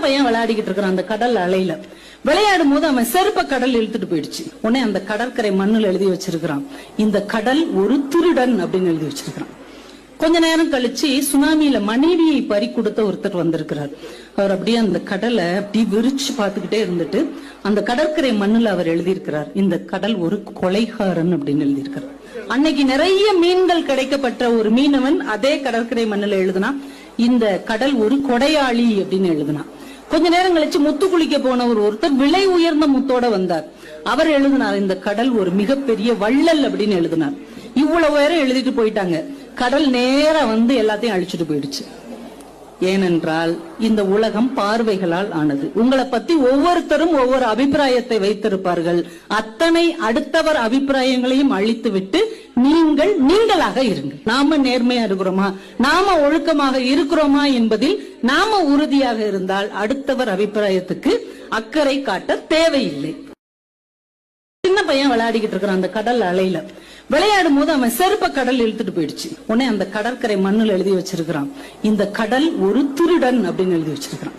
பையன் விளையாடிக்கிட்டு இருக்கிறான் அந்த கடல் அலையில. விளையாடும் போது அவன் செருப்ப கடல் இழுத்துட்டு போயிடுச்சு. உடனே அந்த கடற்கரை மண்ணுல எழுதி வச்சிருக்கிறான், இந்த கடல் ஒரு திருடன் அப்படின்னு எழுதி வச்சிருக்கிறான். கொஞ்ச நேரம் கழிச்சு சுனாமியில மனைவியை பறி கொடுத்த ஒருத்தர் வந்திருக்கிறார். அவர் அப்படியே அந்த கடலை அப்படி விரிச்சு பார்த்துக்கிட்டே இருந்துட்டு அந்த கடற்கரை மண்ணுல அவர் எழுதியிருக்கிறார், இந்த கடல் ஒரு கொலைகாரன் அப்படின்னு எழுதியிருக்கிறார். அன்னைக்கு நிறைய மீன்கள் கிடைக்கப்பட்ட ஒரு மீனவன் அதே கடற்கரை மண்ணுல எழுதுனா, இந்த கடல் ஒரு கொடையாளி அப்படின்னு எழுதினான். கொஞ்ச நேரம் கழிச்சு முத்து குளிக்க போன ஒருத்தர் விலை உயர்ந்த முத்தோட வந்தார். அவர் எழுதினார், இந்த கடல் ஒரு மிகப்பெரிய வள்ளல் அப்படின்னு எழுதினார். இவ்வளவு பேரும் எழுதிட்டு போயிட்டாங்க. கடல் நேரா வந்து எல்லாத்தையும் அழிச்சுட்டு போயிடுச்சு. ஏனென்றால் இந்த உலகம் பார்வைகளால் ஆனது. உங்களை பத்தி ஒவ்வொருத்தரும் ஒவ்வொரு அபிப்பிராயத்தை வைத்திருப்பார்கள். அத்தனை அடுத்தவர் அபிப்பிராயங்களையும் அழித்து விட்டு நீங்கள் நீங்களாக இருங்கள். நாம நேர்மையா இருக்கிறோமா, நாம ஒழுக்கமாக இருக்கிறோமா என்பதில் நாம உறுதியாக இருந்தால் அடுத்தவர் அபிப்பிராயத்துக்கு அக்கறை காட்ட தேவையில்லை. சின்ன பையன் விளையாடிக்கிட்டு இருக்கிறான் அந்த கடல் அலையில. விளையாடும் போது அவன் செருப்ப கடல் இழுத்துட்டு போயிடுச்சு. உடனே அந்த கடற்கரை மண்ணுல எழுதி வச்சிருக்கிறான், இந்த கடல் ஒரு திருடன் அப்படின்னு எழுதி வச்சிருக்கிறான்.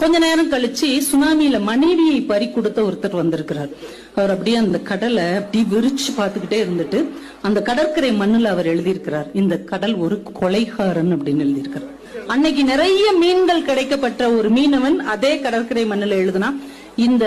கொஞ்ச நேரம் கழிச்சு சுனாமியில மனைவியை பறி கொடுத்த ஒருத்தர் வந்திருக்கிறார். அவர் அப்படியே அந்த கடலை அப்படி விரிச்சு பார்த்துக்கிட்டே இருந்துட்டு அந்த கடற்கரை மண்ணுல அவர் எழுதியிருக்கிறார், இந்த கடல் ஒரு கொலைகாரன் அப்படின்னு எழுதியிருக்கிறார். அன்னைக்கு நிறைய மீன்கள் கிடைக்கப்பட்ட ஒரு மீனவன் அதே கடற்கரை மண்ணுல எழுதுனா, இந்த